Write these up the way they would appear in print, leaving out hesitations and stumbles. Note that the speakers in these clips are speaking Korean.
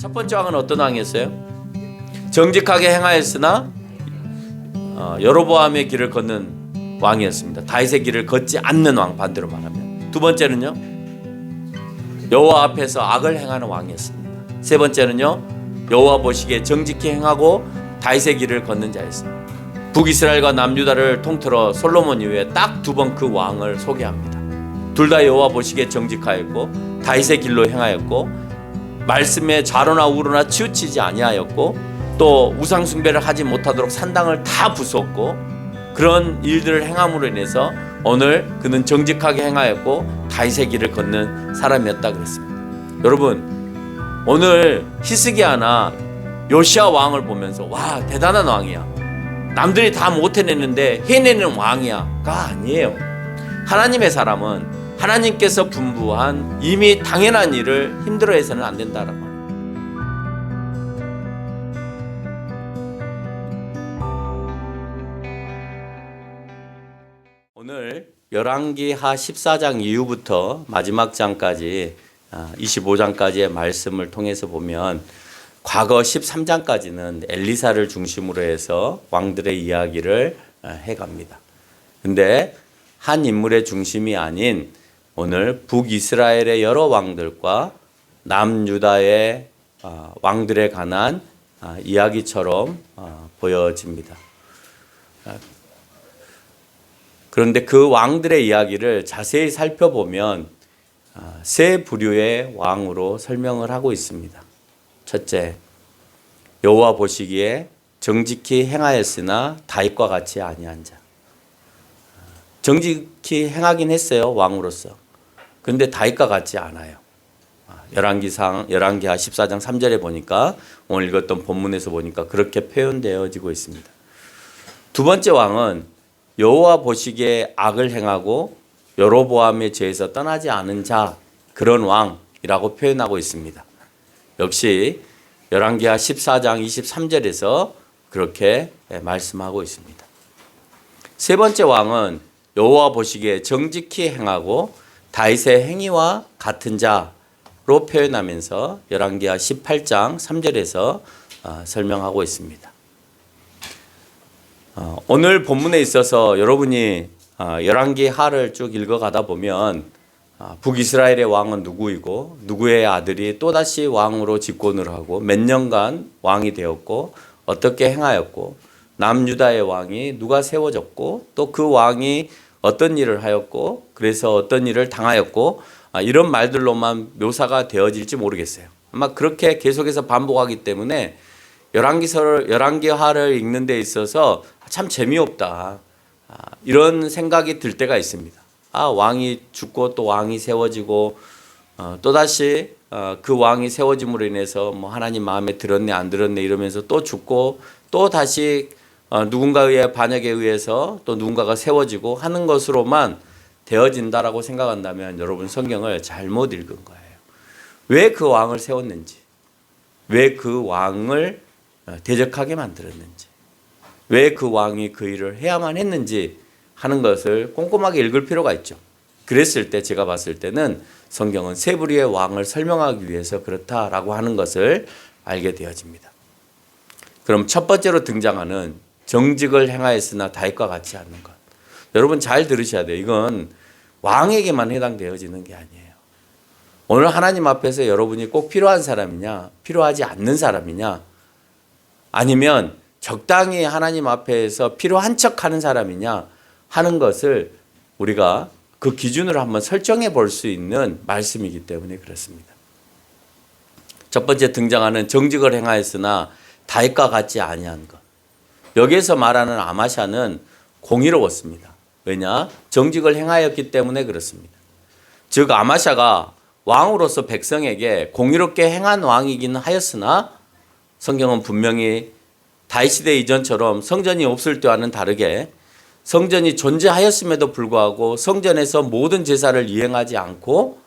첫 번째 왕은 어떤 왕이었어요? 정직하게 행하였으나 여로보암의 길을 걷는 왕이었습니다. 다윗의 길을 걷지 않는 왕, 반대로 말하면. 두 번째는요, 여호와 앞에서 악을 행하는 왕이었습니다. 세 번째는요, 여호와 보시기에 정직히 행하고 다윗의 길을 걷는 자였습니다. 북이스라엘과 남유다를 통틀어 솔로몬 이후에 딱 두 번 그 왕을 소개합니다. 둘 다 여호와 보시기에 정직하였고 다윗의 길로 행하였고 말씀에 좌로나 우로나 치우치지 아니하였고 또 우상 숭배를 하지 못하도록 산당을 다 부쉈고 그런 일들을 행함으로 인해서 오늘 그는 정직하게 행하였고 다윗의 길을 걷는 사람이었다 그랬습니다. 여러분, 오늘 히스기야나 요시야 왕을 보면서 와, 대단한 왕이야, 남들이 다 못해내는데 해내는 왕이야가 아니에요. 하나님의 사람은 하나님께서 분부한 이미 당연한 일을 힘들어해서는 안 된다라고 합니다. 오늘 열왕기하 14장 이후부터 마지막 장까지 25장까지의 말씀을 통해서 보면 과거 13장까지는 엘리사를 중심으로 해서 왕들의 이야기를 해갑니다. 근데 한 인물의 중심이 아닌 오늘 북이스라엘의 여러 왕들과 남유다의 왕들에 관한 이야기처럼 보여집니다. 그런데 그 왕들의 이야기를 자세히 살펴보면 세 부류의 왕으로 설명을 하고 있습니다. 첫째, 여호와 보시기에 정직히 행하였으나 다윗과 같이 아니한 자. 정직히 행하긴 했어요, 왕으로서. 그런데 다윗과 같지 않아요. 열왕기하 14장 3절에 보니까, 오늘 읽었던 본문에서 보니까 그렇게 표현되어지고 있습니다. 두 번째 왕은 여호와 보시기에 악을 행하고 여로보암의 죄에서 떠나지 않은 자, 그런 왕이라고 표현하고 있습니다. 역시 열왕기하 14장 23절에서 그렇게 말씀하고 있습니다. 세 번째 왕은 여호와 보시기에 정직히 행하고 다윗의 행위와 같은 자로 표현하면서 열왕기하 18장 3절에서 설명하고 있습니다. 오늘 본문에 있어서 여러분이 열왕기하를 쭉 읽어가다 보면 북이스라엘의 왕은 누구이고 누구의 아들이 또다시 왕으로 집권을 하고 몇 년간 왕이 되었고 어떻게 행하였고 남유다의 왕이 누가 세워졌고 또 그 왕이 어떤 일을 하였고 그래서 어떤 일을 당하였고 이런 말들로만 묘사가 되어질지 모르겠어요. 아마 그렇게 계속해서 반복하기 때문에 열왕기하를 읽는 데 있어서 참 재미없다, 이런 생각이 들 때가 있습니다. 왕이 죽고 또 왕이 세워지고 또다시 그 왕이 세워짐으로 인해서 뭐 하나님 마음에 들었네 안 들었네 이러면서 또 죽고 또 다시 누군가의 반역에 의해서 또 누군가가 세워지고 하는 것으로만 되어진다라고 생각한다면 여러분 성경을 잘못 읽은 거예요. 왜 그 왕을 세웠는지, 왜 그 왕을 대적하게 만들었는지, 왜 그 왕이 그 일을 해야만 했는지 하는 것을 꼼꼼하게 읽을 필요가 있죠. 그랬을 때 제가 봤을 때는 성경은 세 부류의 왕을 설명하기 위해서 그렇다라고 하는 것을 알게 되어집니다. 그럼 첫 번째로 등장하는 정직을 행하였으나 다윗과 같지 않는 것. 여러분 잘 들으셔야 돼요. 이건 왕에게만 해당되어지는 게 아니에요. 오늘 하나님 앞에서 여러분이 꼭 필요한 사람이냐, 필요하지 않는 사람이냐, 아니면 적당히 하나님 앞에서 필요한 척하는 사람이냐 하는 것을 우리가 그 기준으로 한번 설정해 볼 수 있는 말씀이기 때문에 그렇습니다. 첫 번째 등장하는 정직을 행하였으나 다윗과 같지 아니한 것. 여기에서 말하는 아마샤는 공의로웠습니다. 왜냐? 정직을 행하였기 때문에 그렇습니다. 즉 아마샤가 왕으로서 백성에게 공의롭게 행한 왕이긴 하였으나 성경은 분명히 다윗 시대 이전처럼 성전이 없을 때와는 다르게 성전이 존재하였음에도 불구하고 성전에서 모든 제사를 이행하지 않고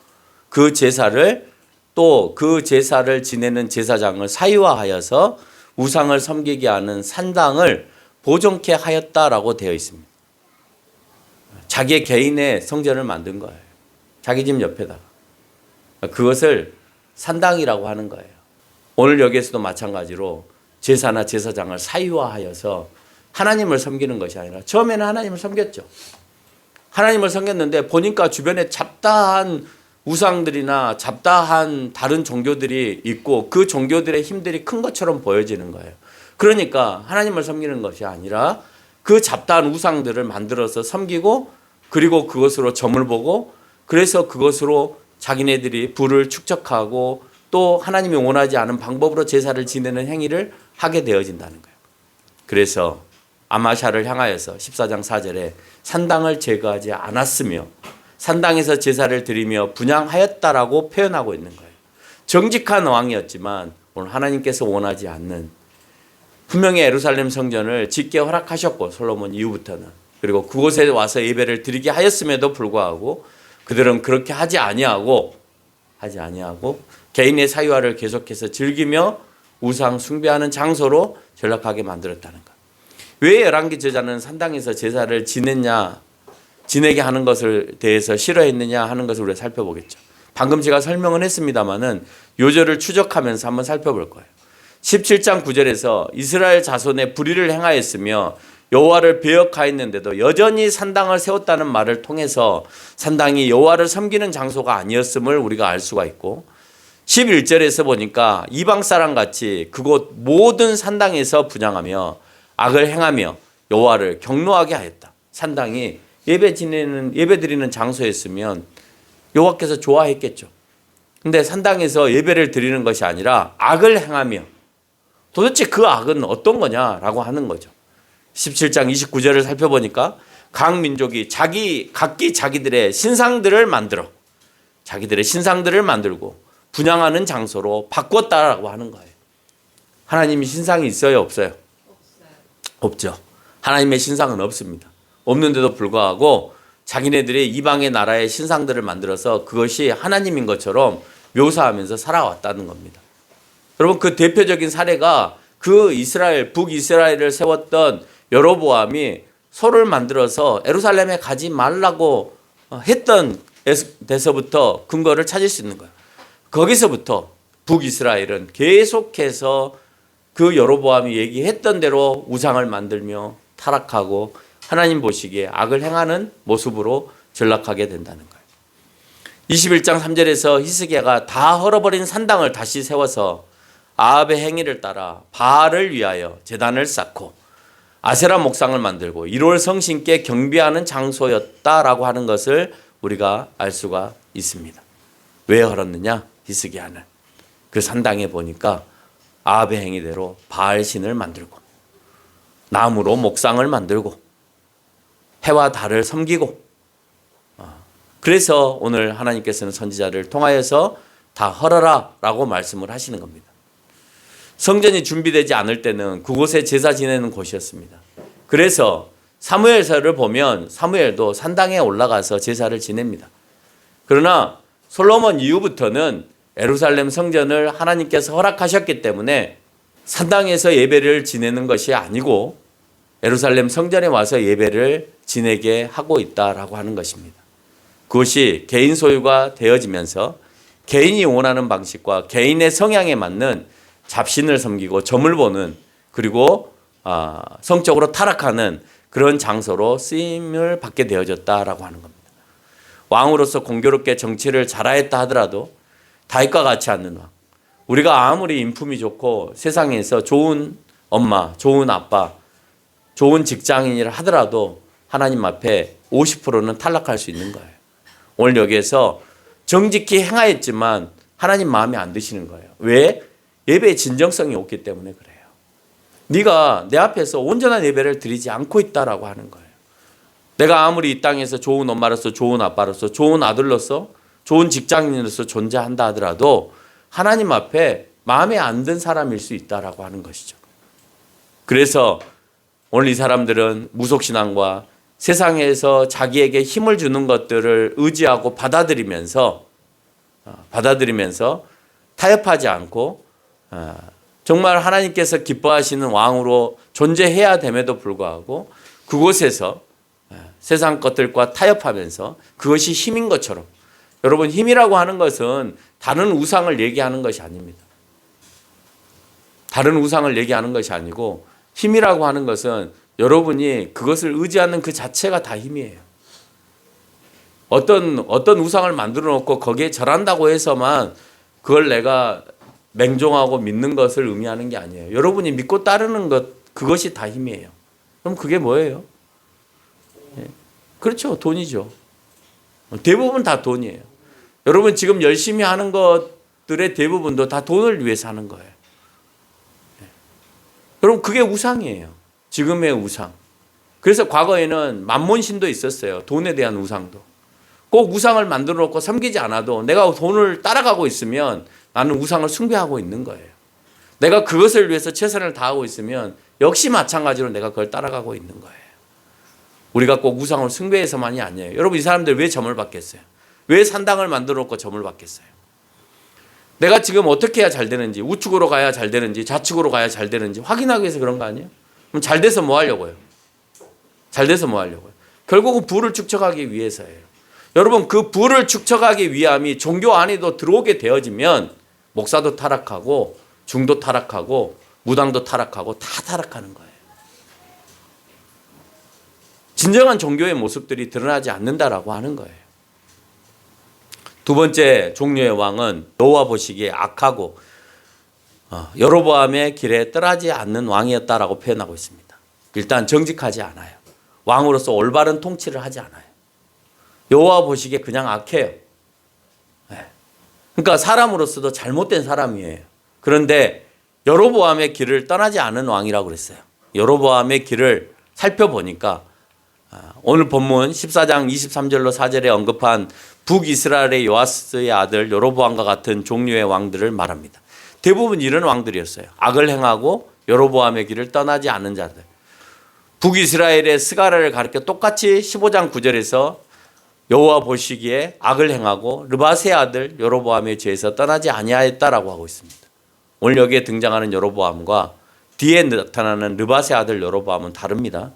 그 제사를 또 그 제사를 지내는 제사장을 사유화하여서 우상을 섬기게 하는 산당을 보존케 하였다라고 되어 있습니다. 자기 개인의 성전을 만든 거예요. 자기 집 옆에다가. 그것을 산당이라고 하는 거예요. 오늘 여기에서도 마찬가지로 제사나 제사장을 사유화하여서 하나님을 섬기는 것이 아니라 처음에는 하나님을 섬겼죠. 하나님을 섬겼는데 보니까 주변에 잡다한 우상들이나 잡다한 다른 종교들이 있고 그 종교들의 힘들이 큰 것처럼 보여지는 거예요. 그러니까 하나님을 섬기는 것이 아니라 그 잡다한 우상들을 만들어서 섬기고 그리고 그것으로 점을 보고 그래서 그것으로 자기네들이 부를 축적하고 또 하나님이 원하지 않은 방법으로 제사를 지내는 행위를 하게 되어진다는 거예요. 그래서 아마샤를 향하여서 14장 4절에 산당을 제거하지 않았으며 산당에서 제사를 드리며 분향하였다라고 표현하고 있는 거예요. 정직한 왕이었지만 오늘 하나님께서 원하지 않는 분명히 예루살렘 성전을 짓게 허락하셨고 솔로몬 이후부터는 그리고 그곳에 와서 예배를 드리게 하였음에도 불구하고 그들은 그렇게 하지 아니하고 개인의 사유화를 계속해서 즐기며 우상 숭배하는 장소로 전락하게 만들었다는 것. 왜 열왕기 저자는 산당에서 제사를 지내게 하는 것을 대해서 싫어했느냐 하는 것을 우리가 살펴보겠죠. 방금 제가 설명은 했습니다마는 요절을 추적하면서 한번 살펴볼 거예요. 17장 9절에서 이스라엘 자손의 불의를 행하였으며 여호와를 배역하였는데도 여전히 산당을 세웠다는 말을 통해서 산당이 여호와를 섬기는 장소가 아니었음을 우리가 알 수가 있고 11절에서 보니까 이방 사람같이 그곳 모든 산당에서 분향하며 악을 행하며 여호와를 경노하게 하였다. 산당이 예배드리는 장소였으면 여호와께서 좋아했겠죠. 근데 산당에서 예배를 드리는 것이 아니라 악을 행하며 도대체 그 악은 어떤 거냐라고 하는 거죠. 17장 29절을 살펴보니까 각 민족이 각기 자기들의 신상들을 만들고 분향하는 장소로 바꿨다라고 하는 거예요. 하나님이 신상이 있어요, 없어요? 없죠. 하나님의 신상은 없습니다. 없는데도 불구하고 자기네들이 이방의 나라의 신상들을 만들어서 그것이 하나님인 것처럼 묘사하면서 살아왔다는 겁니다. 여러분 그 대표적인 사례가 그 북이스라엘을 세웠던 여로보암이 소를 만들어서 예루살렘에 가지 말라고 했던 데서부터 근거를 찾을 수 있는 거예요. 거기서부터 북이스라엘은 계속해서 그 여로보암이 얘기했던 대로 우상을 만들며 타락하고 하나님 보시기에 악을 행하는 모습으로 전락하게 된다는 거예요. 21장 3절에서 히스기야가 다 헐어버린 산당을 다시 세워서 아합의 행위를 따라 바알을 위하여 제단을 쌓고 아세라 목상을 만들고 1월 성신께 경배하는 장소였다라고 하는 것을 우리가 알 수가 있습니다. 왜 헐었느냐? 히스기야는 그 산당에 보니까 아합의 행위대로 바알 신을 만들고 나무로 목상을 만들고 해와 달을 섬기고 그래서 오늘 하나님께서는 선지자를 통하여서 다 헐어라 라고 말씀을 하시는 겁니다. 성전이 준비되지 않을 때는 그곳에 제사 지내는 곳이었습니다. 그래서 사무엘서를 보면 사무엘도 산당에 올라가서 제사를 지냅니다. 그러나 솔로몬 이후부터는 예루살렘 성전을 하나님께서 허락하셨기 때문에 산당에서 예배를 지내는 것이 아니고 예루살렘 성전에 와서 예배를 지내게 하고 있다라고 하는 것입니다. 그것이 개인 소유가 되어지면서 개인이 원하는 방식과 개인의 성향에 맞는 잡신을 섬기고 점을 보는 그리고 성적으로 타락하는 그런 장소로 쓰임을 받게 되어졌다라고 하는 겁니다. 왕으로서 공교롭게 정치를 잘하였다 하더라도 다윗과 같지 않는 왕. 우리가 아무리 인품이 좋고 세상에서 좋은 엄마, 좋은 아빠, 좋은 직장인이라 하더라도 하나님 앞에 50%는 탈락할 수 있는 거예요. 오늘 여기에서 정직히 행하였지만 하나님 마음에 안 드시는 거예요. 왜? 예배의 진정성이 없기 때문에 그래요. 네가 내 앞에서 온전한 예배를 드리지 않고 있다라고 하는 거예요. 내가 아무리 이 땅에서 좋은 엄마로서 좋은 아빠로서 좋은 아들로서 좋은 직장인으로서 존재한다 하더라도 하나님 앞에 마음에 안 든 사람일 수 있다라고 하는 것이죠. 그래서 오늘 이 사람들은 무속신앙과 세상에서 자기에게 힘을 주는 것들을 의지하고 받아들이면서 타협하지 않고 정말 하나님께서 기뻐하시는 왕으로 존재해야 됨에도 불구하고 그곳에서 세상 것들과 타협하면서 그것이 힘인 것처럼 여러분 힘이라고 하는 것은 다른 우상을 얘기하는 것이 아닙니다. 다른 우상을 얘기하는 것이 아니고 힘이라고 하는 것은 여러분이 그것을 의지하는 그 자체가 다 힘이에요. 어떤 우상을 만들어 놓고 거기에 절한다고 해서만 그걸 내가 맹종하고 믿는 것을 의미하는 게 아니에요. 여러분이 믿고 따르는 것, 그것이 다 힘이에요. 그럼 그게 뭐예요? 그렇죠. 돈이죠. 대부분 다 돈이에요. 여러분 지금 열심히 하는 것들의 대부분도 다 돈을 위해서 하는 거예요. 여러분 그게 우상이에요. 지금의 우상. 그래서 과거에는 만몬신도 있었어요. 돈에 대한 우상도. 꼭 우상을 만들어 놓고 섬기지 않아도 내가 돈을 따라가고 있으면 나는 우상을 숭배하고 있는 거예요. 내가 그것을 위해서 최선을 다하고 있으면 역시 마찬가지로 내가 그걸 따라가고 있는 거예요. 우리가 꼭 우상을 숭배해서만이 아니에요. 여러분 이 사람들 왜 점을 받겠어요? 왜 산당을 만들어 놓고 점을 받겠어요? 내가 지금 어떻게 해야 잘 되는지, 우측으로 가야 잘 되는지, 좌측으로 가야 잘 되는지 확인하기 위해서 그런 거 아니에요? 그럼 잘 돼서 뭐 하려고요? 잘 돼서 뭐 하려고요? 결국은 부를 축적하기 위해서예요. 여러분 그 부를 축적하기 위함이 종교 안에도 들어오게 되어지면 목사도 타락하고 중도 타락하고 무당도 타락하고 다 타락하는 거예요. 진정한 종교의 모습들이 드러나지 않는다라고 하는 거예요. 두 번째 종류의 왕은 여호와 보시기에 악하고 여로보암의 길에 떠나지 않는 왕이었다라고 표현하고 있습니다. 일단 정직하지 않아요. 왕으로서 올바른 통치를 하지 않아요. 여호와 보시기에 그냥 악해요. 그러니까 사람으로서도 잘못된 사람이에요. 그런데 여로보암의 길을 떠나지 않은 왕이라고 그랬어요. 여로보암의 길을 살펴보니까 오늘 본문 14장 23절로 4절에 언급한 북이스라엘의 요아스의 아들 여로보암과 같은 종류의 왕들을 말합니다. 대부분 이런 왕들이었어요. 악을 행하고 여로보암의 길을 떠나지 않은 자들. 북이스라엘의 스가랴를 가르쳐 똑같이 15장 9절에서 여호와 보시기에 악을 행하고 르밧의 아들 여로보암의 죄에서 떠나지 아니하였다라고 하고 있습니다. 오늘 여기에 등장하는 여로보암과 뒤에 나타나는 르밧의 아들 여로보암은 다릅니다.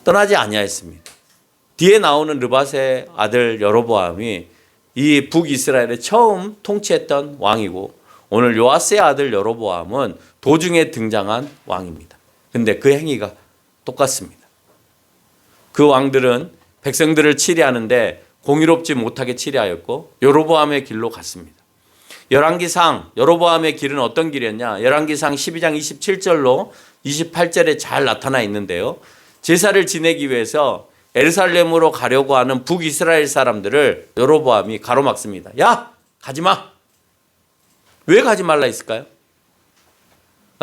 떠나지 아니하였습니다. 뒤에 나오는 르밧의 아들 여로보암이 이 북이스라엘에 처음 통치했던 왕이고 오늘 요아스의 아들 여로보암은 도중에 등장한 왕입니다. 근데 그 행위가 똑같습니다. 그 왕들은 백성들을 치리하는데 공의롭지 못하게 치리하였고 여로보암의 길로 갔습니다. 열왕기상 여로보암의 길은 어떤 길이었냐? 열왕기상 12장 27절로 28절에 잘 나타나 있는데요. 제사를 지내기 위해서 예루살렘으로 가려고 하는 북이스라엘 사람들을 여로보암이 가로막습니다. 야! 가지마! 왜 가지 말라 했을까요?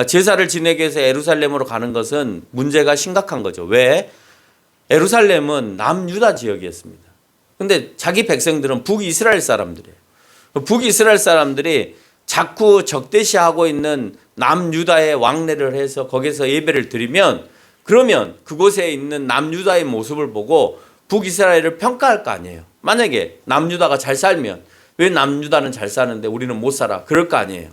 제사를 지내기 위해서 예루살렘으로 가는 것은 문제가 심각한 거죠. 왜? 예루살렘은 남유다 지역이었습니다. 근데 자기 백성들은 북이스라엘 사람들이에요. 북이스라엘 사람들이 자꾸 적대시하고 있는 남유다에 왕래를 해서 거기서 예배를 드리면 그러면 그곳에 있는 남유다의 모습을 보고 북이스라엘을 평가할 거 아니에요. 만약에 남유다가 잘 살면 왜 남유다는 잘 사는데 우리는 못 살아? 그럴 거 아니에요.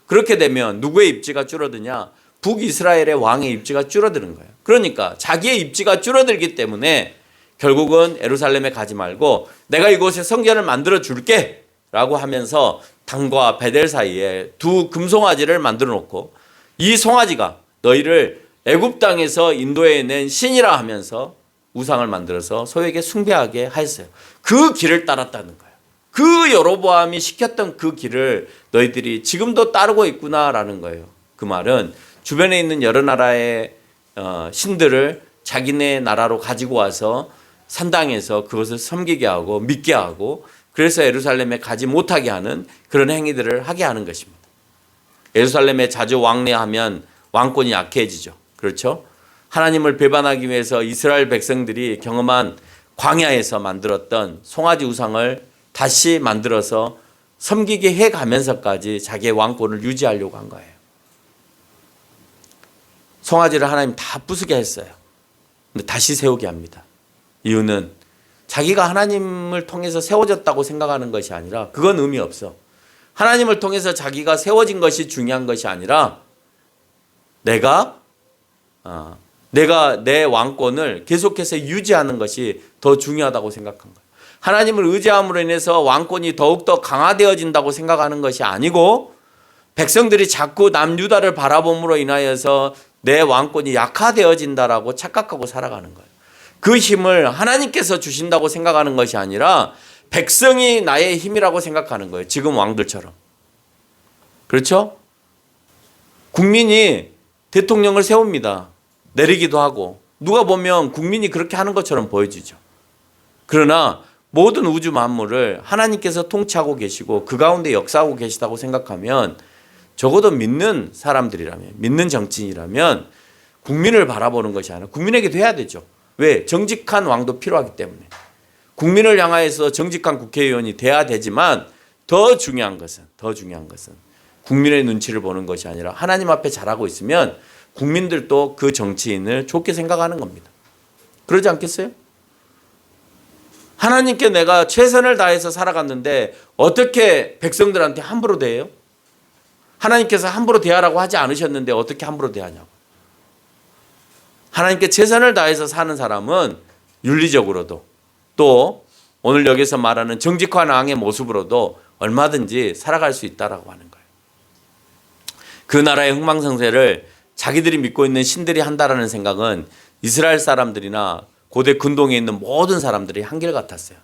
그렇게 되면 누구의 입지가 줄어드냐? 북이스라엘의 왕의 입지가 줄어드는 거예요. 그러니까 자기의 입지가 줄어들기 때문에 결국은 예루살렘에 가지 말고 내가 이곳에 성전을 만들어 줄게 라고 하면서 단과 베델 사이에 두 금송아지를 만들어 놓고 이 송아지가 너희를 애굽 땅에서 인도해 낸 신이라 하면서 우상을 만들어서 소에게 숭배하게 하였어요. 그 길을 따랐다는 거예요. 그 여로보암이 시켰던 그 길을 너희들이 지금도 따르고 있구나라는 거예요. 그 말은 주변에 있는 여러 나라의 신들을 자기네 나라로 가지고 와서 산당에서 그것을 섬기게 하고 믿게 하고 그래서 예루살렘에 가지 못하게 하는 그런 행위들을 하게 하는 것입니다. 예루살렘에 자주 왕래하면 왕권이 약해지죠. 그렇죠? 하나님을 배반하기 위해서 이스라엘 백성들이 경험한 광야에서 만들었던 송아지 우상을 다시 만들어서 섬기게 해가면서까지 자기의 왕권을 유지하려고 한 거예요. 송아지를 하나님 다 부수게 했어요. 근데 다시 세우게 합니다. 이유는 자기가 하나님을 통해서 세워졌다고 생각하는 것이 아니라 그건 의미 없어. 하나님을 통해서 자기가 세워진 것이 중요한 것이 아니라 내가 내 왕권을 계속해서 유지하는 것이 더 중요하다고 생각한 거예요. 하나님을 의지함으로 인해서 왕권이 더욱더 강화되어진다고 생각하는 것이 아니고 백성들이 자꾸 남유다를 바라봄으로 인하여서 내 왕권이 약화되어진다라고 착각하고 살아가는 거예요. 그 힘을 하나님께서 주신다고 생각하는 것이 아니라 백성이 나의 힘이라고 생각하는 거예요. 지금 왕들처럼. 그렇죠? 국민이 대통령을 세웁니다. 내리기도 하고. 누가 보면 국민이 그렇게 하는 것처럼 보여지죠. 그러나 모든 우주 만물을 하나님께서 통치하고 계시고 그 가운데 역사하고 계시다고 생각하면 적어도 믿는 사람들이라면, 믿는 정치인이라면 국민을 바라보는 것이 아니라 국민에게도 해야 되죠. 왜? 정직한 왕도 필요하기 때문에. 국민을 향하여서 정직한 국회의원이 돼야 되지만 더 중요한 것은 국민의 눈치를 보는 것이 아니라 하나님 앞에 잘하고 있으면 국민들도 그 정치인을 좋게 생각하는 겁니다. 그러지 않겠어요? 하나님께 내가 최선을 다해서 살아갔는데 어떻게 백성들한테 함부로 대해요? 하나님께서 함부로 대하라고 하지 않으셨는데 어떻게 함부로 대하냐고. 하나님께 최선을 다해서 사는 사람은 윤리적으로도 또 오늘 여기서 말하는 정직한 왕의 모습으로도 얼마든지 살아갈 수 있다라고 하는 거예요. 그 나라의 흥망성쇠를 자기들이 믿고 있는 신들이 한다라는 생각은 이스라엘 사람들이나 고대 근동에 있는 모든 사람들이 한결같았어요.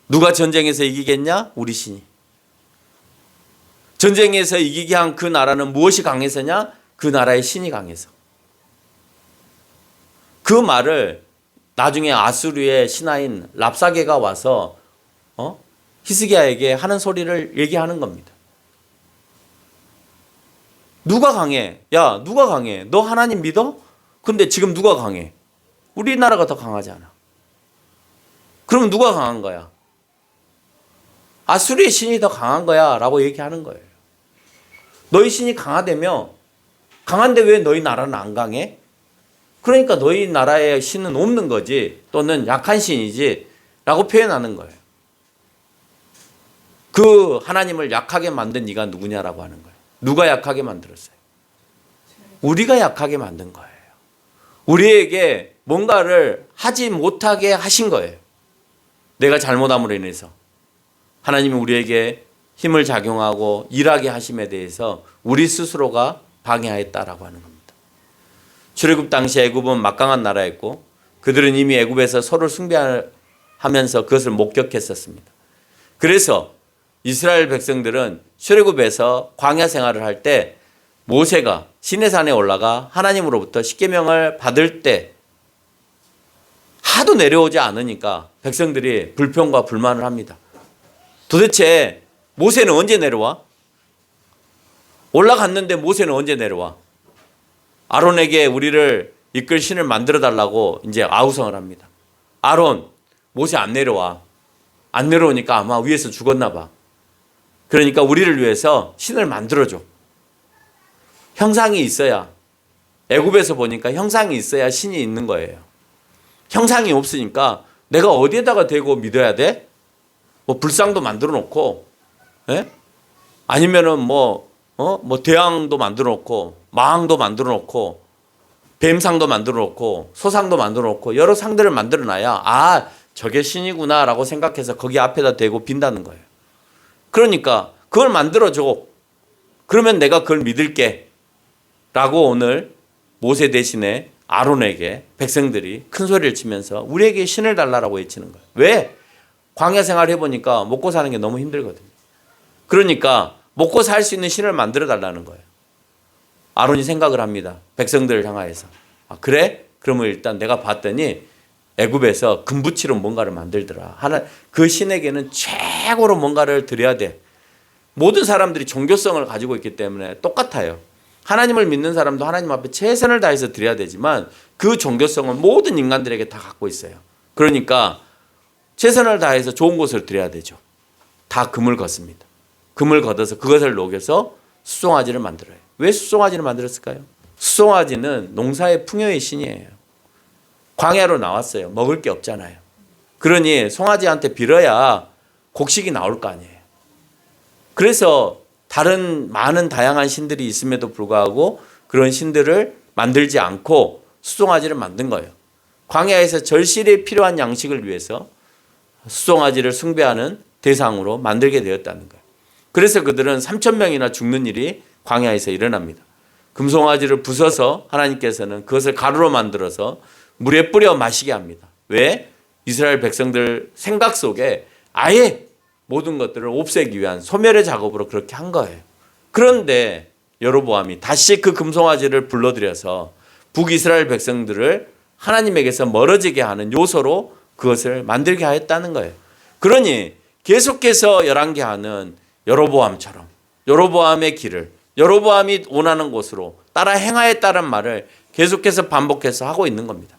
누가 전쟁에서 이기겠냐? 우리 신이. 전쟁에서 이기게 한 그 나라는 무엇이 강해서냐? 그 나라의 신이 강해서. 그 말을 나중에 아수르의 신하인 랍사게가 와서 히스기야에게 하는 소리를 얘기하는 겁니다. 누가 강해? 야, 누가 강해? 너 하나님 믿어? 근데 지금 누가 강해? 우리나라가 더 강하지 않아. 그러면 누가 강한 거야? 아수르의 신이 더 강한 거야 라고 얘기하는 거예요. 너희 신이 강하다며? 강한데 왜 너희 나라는 안 강해? 그러니까 너희 나라의 신은 없는 거지 또는 약한 신이지 라고 표현하는 거예요. 그 하나님을 약하게 만든 네가 누구냐라고 하는 거예요. 누가 약하게 만들었어요? 우리가 약하게 만든 거예요. 우리에게 뭔가를 하지 못하게 하신 거예요. 내가 잘못함으로 인해서. 하나님이 우리에게 힘을 작용하고 일하게 하심에 대해서 우리 스스로가 방해하였다라고 하는 겁니다. 출애굽 당시 애굽은 막강한 나라였고 그들은 이미 애굽에서 서로를 숭배하면서 그것을 목격했었습니다. 그래서 이스라엘 백성들은 출애굽에서 광야 생활을 할 때 모세가 시내산에 올라가 하나님으로부터 십계명을 받을 때 하도 내려오지 않으니까 백성들이 불평과 불만을 합니다. 도대체 모세는 언제 내려와? 올라갔는데 모세는 언제 내려와? 아론에게 우리를 이끌 신을 만들어 달라고 이제 아우성을 합니다. 아론, 모세 안 내려와. 안 내려오니까 아마 위에서 죽었나 봐. 그러니까 우리를 위해서 신을 만들어줘. 형상이 있어야, 애굽에서 보니까 형상이 있어야 신이 있는 거예요. 형상이 없으니까 내가 어디에다가 대고 믿어야 돼? 뭐 불상도 만들어 놓고, 예? 아니면은 대왕도 만들어 놓고, 마왕도 만들어 놓고, 뱀상도 만들어 놓고, 소상도 만들어 놓고, 여러 상들을 만들어 놔야, 아, 저게 신이구나 라고 생각해서 거기 앞에다 대고 빈다는 거예요. 그러니까 그걸 만들어줘. 그러면 내가 그걸 믿을게. 라고 오늘 모세 대신에 아론에게 백성들이 큰 소리를 치면서 우리에게 신을 달라라고 외치는 거예요. 왜? 광야 생활 해보니까 먹고 사는 게 너무 힘들거든요. 그러니까 먹고 살 수 있는 신을 만들어 달라는 거예요. 아론이 생각을 합니다. 백성들을 향하여서. 아, 그래? 그러면 일단 내가 봤더니 애굽에서 금붙이로 뭔가를 만들더라. 그 신에게는 최고로 뭔가를 드려야 돼. 모든 사람들이 종교성을 가지고 있기 때문에 똑같아요. 하나님을 믿는 사람도 하나님 앞에 최선을 다해서 드려야 되지만 그 종교성은 모든 인간들에게 다 갖고 있어요. 그러니까 최선을 다해서 좋은 것을 드려야 되죠. 다 금을 걷습니다. 금을 걷어서 그것을 녹여서 수송아지를 만들어요. 왜 수송아지를 만들었을까요? 수송아지는 농사의 풍요의 신이에요. 광야로 나왔어요. 먹을 게 없잖아요. 그러니 송아지한테 빌어야 곡식이 나올 거 아니에요. 그래서 다른 많은 다양한 신들이 있음에도 불구하고 그런 신들을 만들지 않고 수송아지를 만든 거예요. 광야에서 절실히 필요한 양식을 위해서 수송아지를 숭배하는 대상으로 만들게 되었다는 거예요. 그래서 그들은 3,000명이나 죽는 일이 광야에서 일어납니다. 금송아지를 부숴서 하나님께서는 그것을 가루로 만들어서 물에 뿌려 마시게 합니다. 왜? 이스라엘 백성들 생각 속에 아예 모든 것들을 없애기 위한 소멸의 작업으로 그렇게 한 거예요. 그런데 여로보암이 다시 그 금송아지를 불러들여서 북이스라엘 백성들을 하나님에게서 멀어지게 하는 요소로 그것을 만들게 하였다는 거예요. 그러니 계속해서 열왕기하는 여로보암처럼 여로보암의 길을 여로보암이 원하는 곳으로 따라 행하였다는 말을 계속해서 반복해서 하고 있는 겁니다.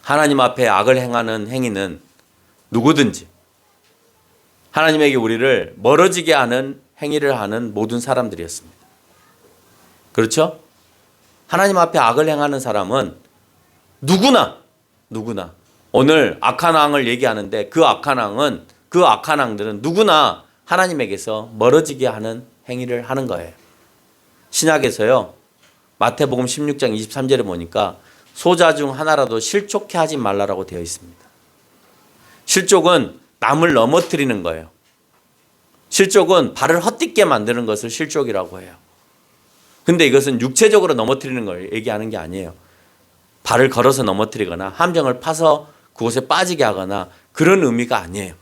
하나님 앞에 악을 행하는 행위는 누구든지 하나님에게 우리를 멀어지게 하는 행위를 하는 모든 사람들이었습니다. 그렇죠? 하나님 앞에 악을 행하는 사람은 누구나 오늘 악한 왕을 얘기하는데 그 악한 왕들은 누구나 하나님에게서 멀어지게 하는 행위를 하는 거예요. 신약에서요. 마태복음 16장 23절에 보니까 소자 중 하나라도 실족해 하지 말라라고 되어 있습니다. 실족은 남을 넘어뜨리는 거예요. 실족은 발을 헛디게 만드는 것을 실족이라고 해요. 근데 이것은 육체적으로 넘어뜨리는 걸 얘기하는 게 아니에요. 발을 걸어서 넘어뜨리거나 함정을 파서 그곳에 빠지게 하거나 그런 의미가 아니에요.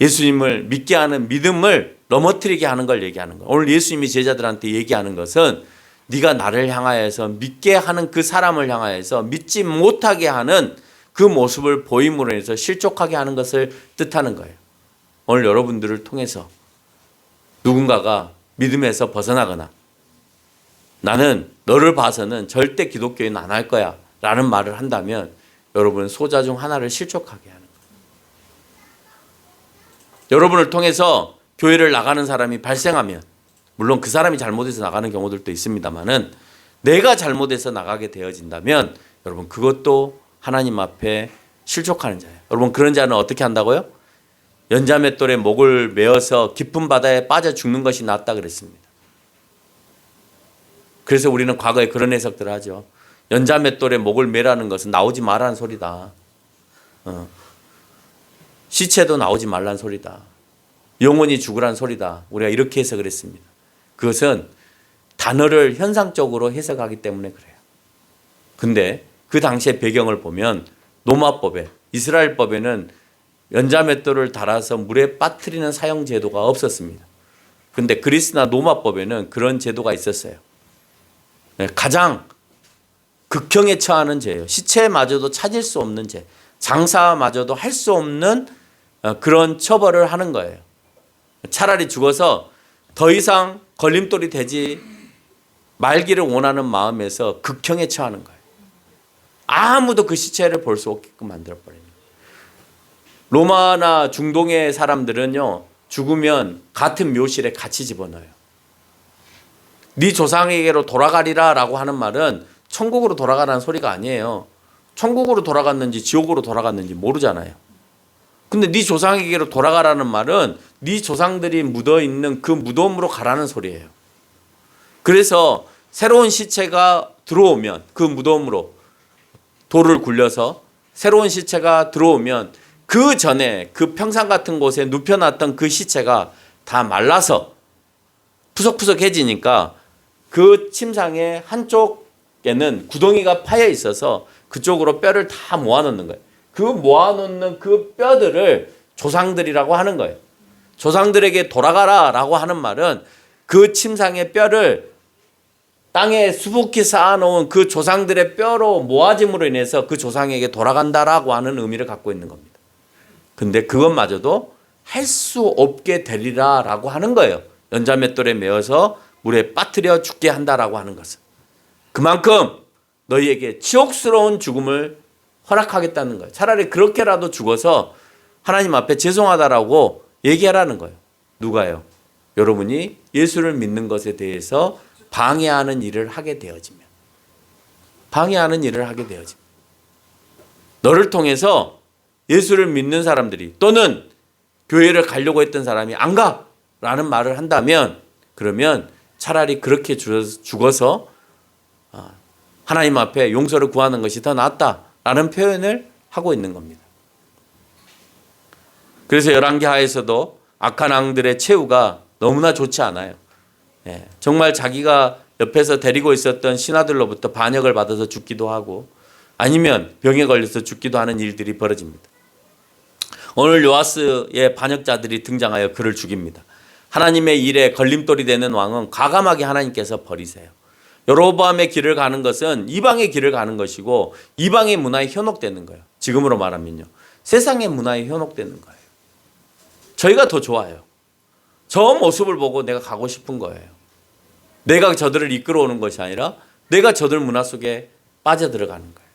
예수님을 믿게 하는 믿음을 넘어뜨리게 하는 걸 얘기하는 거예요. 오늘 예수님이 제자들한테 얘기하는 것은 네가 나를 향하여서 믿게 하는 그 사람을 향하여서 믿지 못하게 하는 그 모습을 보임으로 해서 실족하게 하는 것을 뜻하는 거예요. 오늘 여러분들을 통해서 누군가가 믿음에서 벗어나거나 나는 너를 봐서는 절대 기독교인 안 할 거야 라는 말을 한다면 여러분은 소자 중 하나를 실족하게 하는 거예요. 여러분을 통해서 교회를 나가는 사람이 발생하면 물론 그 사람이 잘못해서 나가는 경우들도 있습니다만은 내가 잘못해서 나가게 되어진다면 여러분 그것도 하나님 앞에 실족하는 자예요. 여러분 그런 자는 어떻게 한다고요? 연자맷돌에 목을 메어서 깊은 바다에 빠져 죽는 것이 낫다 그랬습니다. 그래서 우리는 과거에 그런 해석들을 하죠. 연자맷돌에 목을 매라는 것은 나오지 말라는 소리다. 시체도 나오지 말라는 소리다. 영원히 죽으라는 소리다. 우리가 이렇게 해석을 했습니다. 그것은 단어를 현상적으로 해석하기 때문에 그래요. 근데 그 당시의 배경을 보면 노마법에 이스라엘법에는 연자맷돌을 달아서 물에 빠뜨리는 사형 제도가 없었습니다. 근데 그리스나 노마법에는 그런 제도가 있었어요. 가장 극형에 처하는 죄예요. 시체마저도 찾을 수 없는 죄, 장사마저도 할 수 없는 그런 처벌을 하는 거예요. 차라리 죽어서 더 이상 걸림돌이 되지 말기를 원하는 마음에서 극형에 처하는 거예요. 아무도 그 시체를 볼 수 없게끔 만들어버리는 거예요. 로마나 중동의 사람들은요, 죽으면 같은 묘실에 같이 집어넣어요. 네 조상에게로 돌아가리라 라고 하는 말은 천국으로 돌아가라는 소리가 아니에요. 천국으로 돌아갔는지 지옥으로 돌아갔는지 모르잖아요. 근데 네 조상에게로 돌아가라는 말은 네 조상들이 묻어있는 그 무덤으로 가라는 소리예요. 그래서 새로운 시체가 들어오면 그 무덤으로 돌을 굴려서 새로운 시체가 들어오면 그 전에 그 평상 같은 곳에 눕혀놨던 그 시체가 다 말라서 푸석푸석해지니까 그 침상의 한쪽에는 구덩이가 파여 있어서 그쪽으로 뼈를 다 모아놓는 거예요. 그 모아놓는 그 뼈들을 조상들이라고 하는 거예요. 조상들에게 돌아가라 라고 하는 말은 그 침상의 뼈를 땅에 수북히 쌓아놓은 그 조상들의 뼈로 모아짐으로 인해서 그 조상에게 돌아간다라고 하는 의미를 갖고 있는 겁니다. 근데 그것마저도 할 수 없게 되리라 라고 하는 거예요. 연자맷돌에 메어서 물에 빠뜨려 죽게 한다라고 하는 것은. 그만큼 너희에게 지옥스러운 죽음을 허락하겠다는 거예요. 차라리 그렇게라도 죽어서 하나님 앞에 죄송하다라고 얘기하라는 거예요. 누가요? 여러분이 예수를 믿는 것에 대해서 방해하는 일을 하게 되어지면. 방해하는 일을 하게 되어지면. 너를 통해서 예수를 믿는 사람들이 또는 교회를 가려고 했던 사람이 안 가! 라는 말을 한다면 그러면 차라리 그렇게 죽어서 하나님 앞에 용서를 구하는 것이 더 낫다라는 표현을 하고 있는 겁니다. 그래서 열왕기 하에서도 악한 왕들의 최후가 너무나 좋지 않아요. 정말 자기가 옆에서 데리고 있었던 신하들로부터 반역을 받아서 죽기도 하고 아니면 병에 걸려서 죽기도 하는 일들이 벌어집니다. 오늘 요아스의 반역자들이 등장하여 그를 죽입니다. 하나님의 일에 걸림돌이 되는 왕은 과감하게 하나님께서 버리세요. 여로보암의 길을 가는 것은 이방의 길을 가는 것이고 이방의 문화에 현혹되는 거예요. 지금으로 말하면요. 세상의 문화에 현혹되는 거예요. 저희가 더 좋아요. 저 모습을 보고 내가 가고 싶은 거예요. 내가 저들을 이끌어오는 것이 아니라 내가 저들 문화 속에 빠져들어가는 거예요.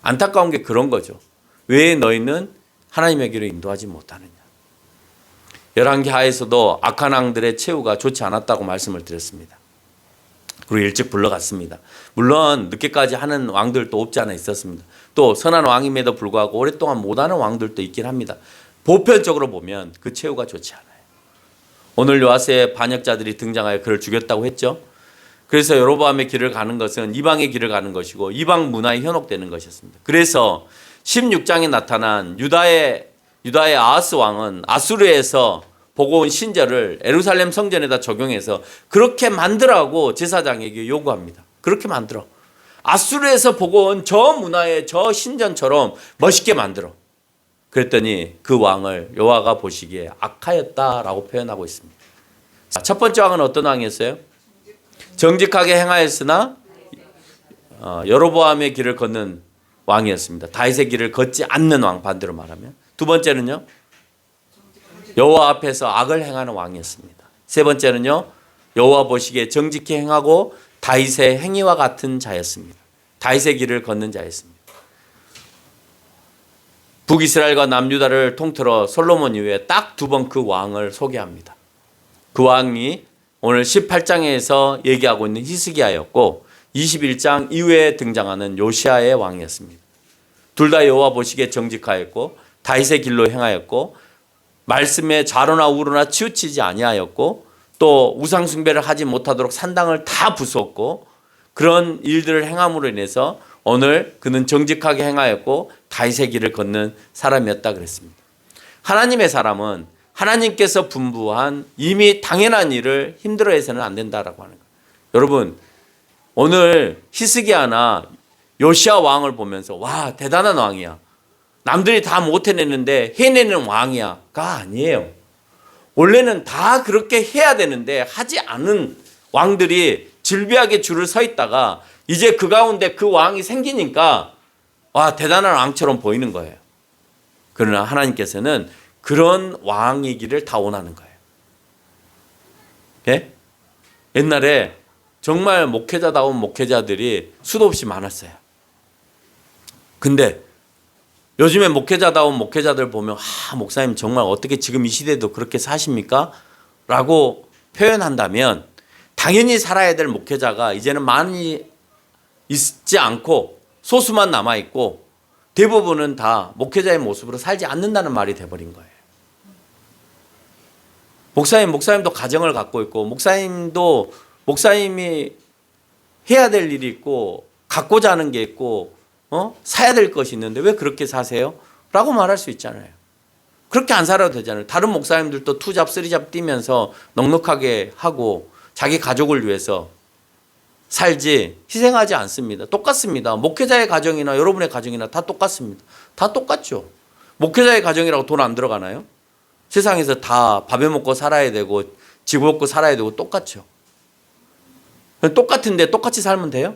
안타까운 게 그런 거죠. 왜 너희는 하나님의 길을 인도하지 못하느냐. 열왕기 하에서도 악한 왕들의 최후가 좋지 않았다고 말씀을 드렸습니다. 그리고 일찍 불러갔습니다. 물론 늦게까지 하는 왕들도 없지 않아 있었습니다. 또 선한 왕임에도 불구하고 오랫동안 못하는 왕들도 있긴 합니다. 보편적으로 보면 그 최후가 좋지 않아요. 오늘 요아스의 반역자들이 등장하여 그를 죽였다고 했죠. 그래서 여로보암의 길을 가는 것은 이방의 길을 가는 것이고 이방 문화에 현혹되는 것이었습니다. 그래서 16장에 나타난 유다의 아하스 왕은 아수르에서 보고 온 신절을 예루살렘 성전에다 적용해서 그렇게 만들라고 제사장에게 요구합니다. 그렇게 만들어. 아수르에서 보고 온 저 문화의 저 신전처럼 멋있게 만들어. 그랬더니 그 왕을 여호와가 보시기에 악하였다라고 표현하고 있습니다. 첫 번째 왕은 어떤 왕이었어요? 정직하게 행하였으나 여로보암의 길을 걷는 왕이었습니다. 다윗의 길을 걷지 않는 왕, 반대로 말하면. 두 번째는요, 여호와 앞에서 악을 행하는 왕이었습니다. 세 번째는요, 여호와 보시기에 정직히 행하고 다윗의 행위와 같은 자였습니다. 다윗의 길을 걷는 자였습니다. 북이스라엘과 남유다를 통틀어 솔로몬 이후에 딱 두 번 그 왕을 소개합니다. 그 왕이 오늘 18장에서 얘기하고 있는 히스기야였고 21장 이후에 등장하는 요시야의 왕이었습니다. 둘 다 여호와 보시기에 정직하였고 다윗의 길로 행하였고 말씀에 좌로나 우로나 치우치지 아니하였고 또 우상 숭배를 하지 못하도록 산당을 다 부수었고 그런 일들을 행함으로 인해서 오늘 그는 정직하게 행하였고 다윗의 길을 걷는 사람이었다 그랬습니다. 하나님의 사람은 하나님께서 분부한 이미 당연한 일을 힘들어해서는 안 된다라고 하는 거예요. 여러분, 오늘 히스기야나 요시야 왕을 보면서 와, 대단한 왕이야. 남들이 다 못 해내는데 해내는 왕이야가 아니에요. 원래는 다 그렇게 해야 되는데 하지 않은 왕들이 질비하게 줄을 서 있다가 이제 그 가운데 그 왕이 생기니까 와, 대단한 왕처럼 보이는 거예요. 그러나 하나님께서는 그런 왕이기를 다 원하는 거예요. 예? 옛날에 정말 목회자다운 목회자들이 수도 없이 많았어요. 근데 요즘에 목회자다운 목회자들 보면 목사님 정말 어떻게 지금 이 시대도 그렇게 사십니까? 라고 표현한다면 당연히 살아야 될 목회자가 이제는 많이 있지 않고 소수만 남아있고 대부분은 다 목회자의 모습으로 살지 않는다는 말이 돼버린 거예요. 목사님도 가정을 갖고 있고 목사님이 해야 될 일이 있고 갖고자 하는 게 있고 사야 될 것이 있는데 왜 그렇게 사세요? 라고 말할 수 있잖아요. 그렇게 안 살아도 되잖아요. 다른 목사님들도 투잡, 쓰리잡 뛰면서 넉넉하게 하고 자기 가족을 위해서 살지 희생하지 않습니다. 똑같습니다. 목회자의 가정이나 여러분의 가정이나 다 똑같습니다. 다 똑같죠. 목회자의 가정이라고 돈 안 들어가나요? 세상에서 다 밥에 먹고 살아야 되고 집 먹고 살아야 되고 똑같죠. 똑같은데 똑같이 살면 돼요?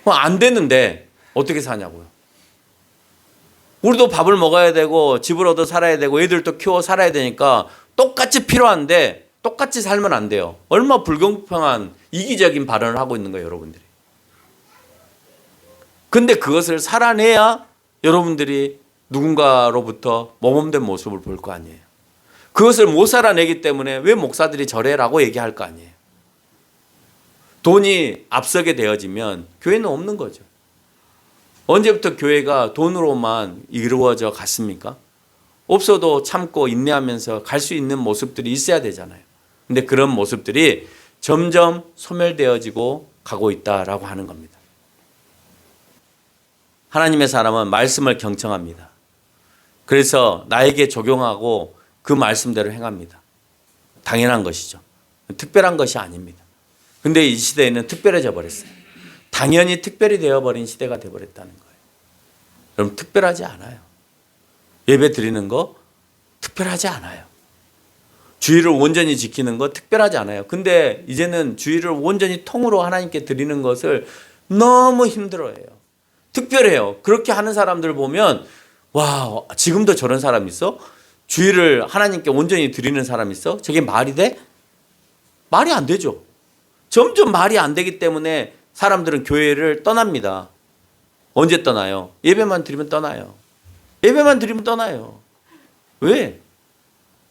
안 되는데 어떻게 사냐고요. 우리도 밥을 먹어야 되고 집을 얻어 살아야 되고 애들도 키워 살아야 되니까 똑같이 필요한데 똑같이 살면 안 돼요. 얼마나 불공평한 이기적인 발언을 하고 있는 거예요, 여러분들이. 근데 그것을 살아내야 여러분들이 누군가로부터 모범된 모습을 볼 거 아니에요. 그것을 못 살아내기 때문에 왜 목사들이 저래라고 얘기할 거 아니에요. 돈이 앞서게 되어지면 교회는 없는 거죠. 언제부터 교회가 돈으로만 이루어져 갔습니까? 없어도 참고 인내하면서 갈 수 있는 모습들이 있어야 되잖아요. 근데 그런 모습들이 점점 소멸되어지고 가고 있다라고 하는 겁니다. 하나님의 사람은 말씀을 경청합니다. 그래서 나에게 적용하고 그 말씀대로 행합니다. 당연한 것이죠. 특별한 것이 아닙니다. 근데 이 시대에는 특별해져 버렸어요. 당연히 특별히 되어버린 시대가 되어버렸다는 거예요. 여러분, 특별하지 않아요. 예배 드리는 거 특별하지 않아요. 주의를 온전히 지키는 거 특별하지 않아요. 근데 이제는 주의를 온전히 통으로 하나님께 드리는 것을 너무 힘들어해요. 특별해요. 그렇게 하는 사람들 보면 와, 지금도 저런 사람 있어? 주의를 하나님께 온전히 드리는 사람 있어? 저게 말이 돼? 말이 안 되죠. 점점 말이 안 되기 때문에 사람들은 교회를 떠납니다. 언제 떠나요? 예배만 드리면 떠나요. 예배만 드리면 떠나요. 왜?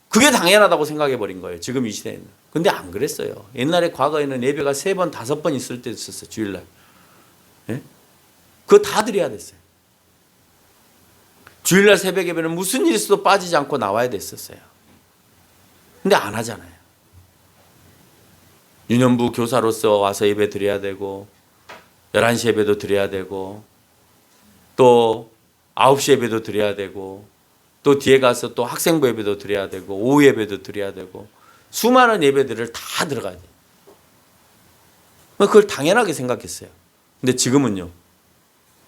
그게 당연하다고 생각해 버린 거예요. 지금 이 시대에는. 근데 안 그랬어요. 옛날에 과거에는 예배가 3번, 5번 있을 때도 있었어요. 주일날. 예? 그거 다 드려야 됐어요. 주일날 새벽 예배는 무슨 일 있어도 빠지지 않고 나와야 됐었어요. 근데 안 하잖아요. 유년부 교사로서 와서 예배 드려야 되고 11시 예배도 드려야 되고 또 9시 예배도 드려야 되고 또 뒤에 가서 또 학생부 예배도 드려야 되고 오후 예배도 드려야 되고 수많은 예배들을 다 들어가야 돼요. 그걸 당연하게 생각했어요. 근데 지금은요.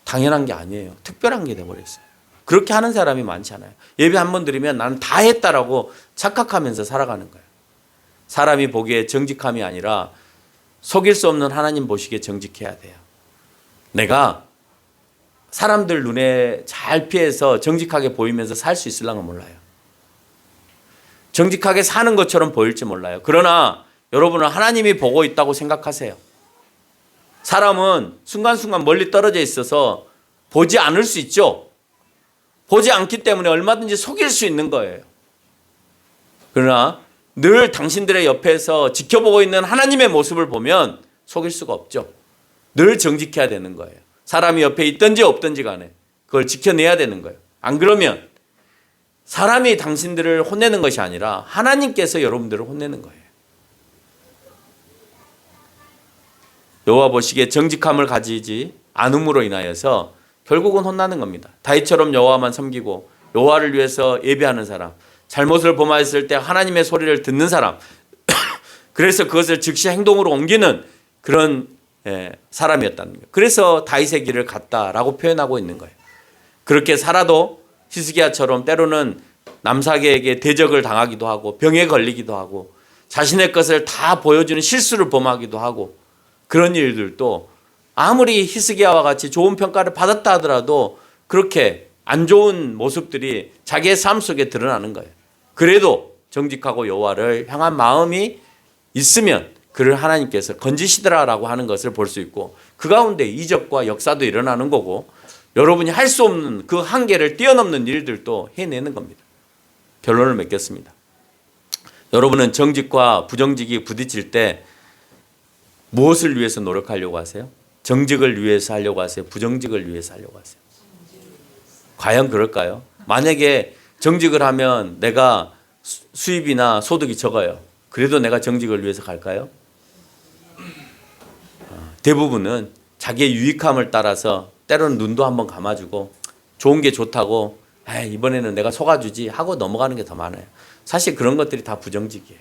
당연한 게 아니에요. 특별한 게 돼버렸어요. 그렇게 하는 사람이 많잖아요. 예배 한 번 드리면 나는 다 했다라고 착각하면서 살아가는 거예요. 사람이 보기에 정직함이 아니라 속일 수 없는 하나님 보시기에 정직해야 돼요. 내가 사람들 눈에 잘 피해서 정직하게 보이면서 살 수 있을랑은 몰라요. 정직하게 사는 것처럼 보일지 몰라요. 그러나 여러분은 하나님이 보고 있다고 생각하세요. 사람은 순간순간 멀리 떨어져 있어서 보지 않을 수 있죠. 보지 않기 때문에 얼마든지 속일 수 있는 거예요. 그러나 늘 당신들의 옆에서 지켜보고 있는 하나님의 모습을 보면 속일 수가 없죠. 늘 정직해야 되는 거예요. 사람이 옆에 있든지 없든지 간에 그걸 지켜내야 되는 거예요. 안 그러면 사람이 당신들을 혼내는 것이 아니라 하나님께서 여러분들을 혼내는 거예요. 여호와 보시기에 정직함을 가지지 않음으로 인하여서 결국은 혼나는 겁니다. 다윗처럼 여호와만 섬기고 여호와를 위해서 예배하는 사람, 잘못을 범하였을 때 하나님의 소리를 듣는 사람, 그래서 그것을 즉시 행동으로 옮기는 그런 사람이었다는 거예요. 그래서 다윗의 길을 갔다라고 표현하고 있는 거예요. 그렇게 살아도 히스기야처럼 때로는 남사계에게 대적을 당하기도 하고 병에 걸리기도 하고 자신의 것을 다 보여주는 실수를 범하기도 하고 그런 일들도 아무리 히스기야와 같이 좋은 평가를 받았다 하더라도 그렇게 안 좋은 모습들이 자기의 삶 속에 드러나는 거예요. 그래도 정직하고 여호와를 향한 마음이 있으면 그를 하나님께서 건지시더라라고 하는 것을 볼 수 있고 그 가운데 이적과 역사도 일어나는 거고 여러분이 할 수 없는 그 한계를 뛰어넘는 일들도 해내는 겁니다. 결론을 맺겠습니다. 여러분은 정직과 부정직이 부딪힐 때 무엇을 위해서 노력하려고 하세요? 정직을 위해서 하려고 하세요? 부정직을 위해서 하려고 하세요? 과연 그럴까요? 만약에 정직을 하면 내가 수입이나 소득이 적어요. 그래도 내가 정직을 위해서 갈까요? 대부분은 자기의 유익함을 따라서 때로는 눈도 한번 감아주고 좋은 게 좋다고 이번에는 내가 속아주지 하고 넘어가는 게 더 많아요. 사실 그런 것들이 다 부정직이에요.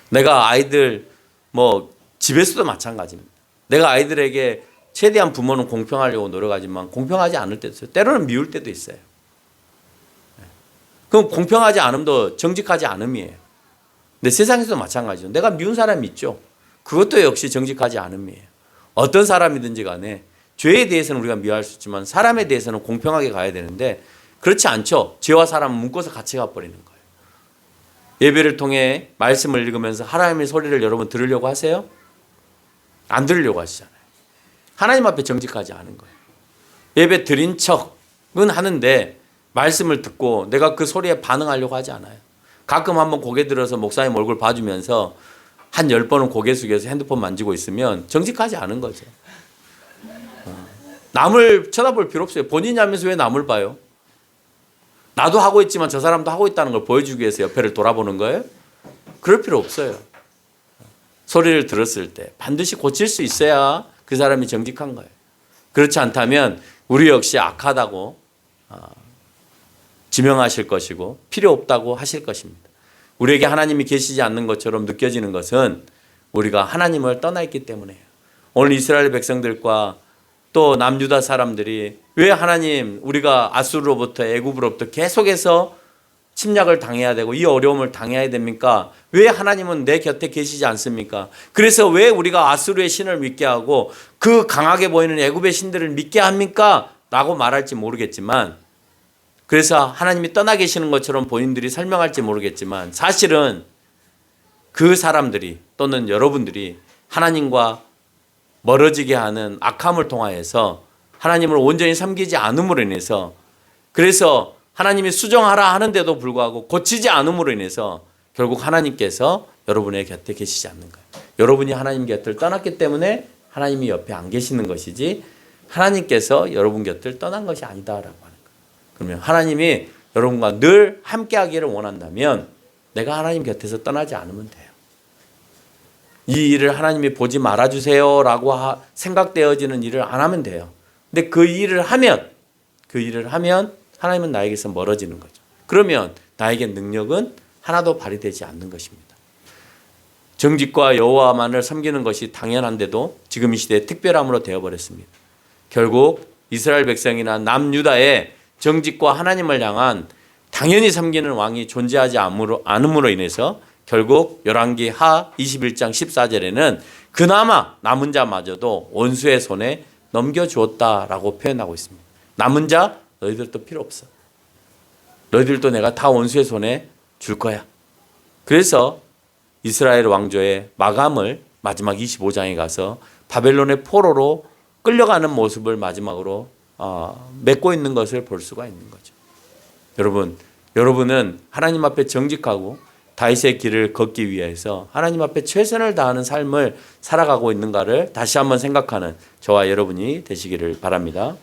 내가 아이들 집에서도 마찬가지입니다. 내가 아이들에게 최대한 부모는 공평하려고 노력하지만 공평하지 않을 때도 있어요. 때로는 미울 때도 있어요. 그럼 공평하지 않음도 정직하지 않음이에요. 근데 세상에서도 마찬가지죠. 내가 미운 사람이 있죠. 그것도 역시 정직하지 않음이에요. 어떤 사람이든지 간에 죄에 대해서는 우리가 미워할 수 있지만 사람에 대해서는 공평하게 가야 되는데 그렇지 않죠. 죄와 사람은 묶어서 같이 가버리는 거예요. 예배를 통해 말씀을 읽으면서 하나님의 소리를 여러분 들으려고 하세요? 안 들으려고 하시잖아요. 하나님 앞에 정직하지 않은 거예요. 예배 드린 척은 하는데 말씀을 듣고 내가 그 소리에 반응하려고 하지 않아요. 가끔 한번 고개 들어서 목사님 얼굴 봐주면서 한 10번은 고개 숙여서 핸드폰 만지고 있으면 정직하지 않은 거죠. 남을 쳐다볼 필요 없어요. 본인이 하면서 왜 남을 봐요? 나도 하고 있지만 저 사람도 하고 있다는 걸 보여주기 위해서 옆에를 돌아보는 거예요? 그럴 필요 없어요. 소리를 들었을 때 반드시 고칠 수 있어야 그 사람이 정직한 거예요. 그렇지 않다면 우리 역시 악하다고 지명하실 것이고 필요 없다고 하실 것입니다. 우리에게 하나님이 계시지 않는 것처럼 느껴지는 것은 우리가 하나님을 떠나 있기 때문이에요. 오늘 이스라엘 백성들과 또 남유다 사람들이 왜 하나님 우리가 아수르로부터 애굽으로부터 계속해서 침략을 당해야 되고 이 어려움을 당해야 됩니까? 왜 하나님은 내 곁에 계시지 않습니까? 그래서 왜 우리가 아수르의 신을 믿게 하고 그 강하게 보이는 애굽의 신들을 믿게 합니까? 라고 말할지 모르겠지만, 그래서 하나님이 떠나 계시는 것처럼 본인들이 설명할지 모르겠지만, 사실은 그 사람들이 또는 여러분들이 하나님과 멀어지게 하는 악함을 통하여서 하나님을 온전히 섬기지 않음으로 인해서, 그래서 하나님이 수정하라 하는데도 불구하고 고치지 않음으로 인해서 결국 하나님께서 여러분의 곁에 계시지 않는 거예요. 여러분이 하나님 곁을 떠났기 때문에 하나님이 옆에 안 계시는 것이지 하나님께서 여러분 곁을 떠난 것이 아니다라고 하는 거예요. 그러면 하나님이 여러분과 늘 함께 하기를 원한다면 내가 하나님 곁에서 떠나지 않으면 돼요. 이 일을 하나님이 보지 말아주세요 라고 생각되어지는 일을 안 하면 돼요. 근데 그 일을 하면 하나님은 나에게서 멀어지는 거죠. 그러면 나에게 능력은 하나도 발휘되지 않는 것입니다. 정직과 여호와만을 섬기는 것이 당연한데도 지금 이 시대에 특별함으로 되어버렸습니다. 결국 이스라엘 백성이나 남유다의 정직과 하나님을 향한 당연히 섬기는 왕이 존재하지 않음으로 인해서 결국 열왕기 하 21장 14절에는 그나마 남은 자마저도 원수의 손에 넘겨주었다라고 표현하고 있습니다. 남은 자 너희들도 필요 없어. 너희들도 내가 다 원수의 손에 줄 거야. 그래서 이스라엘 왕조의 마감을 마지막 25장에 가서 바벨론의 포로로 끌려가는 모습을 마지막으로 맺고 있는 것을 볼 수가 있는 거죠. 여러분은 하나님 앞에 정직하고 다윗의 길을 걷기 위해서 하나님 앞에 최선을 다하는 삶을 살아가고 있는가를 다시 한번 생각하는 저와 여러분이 되시기를 바랍니다.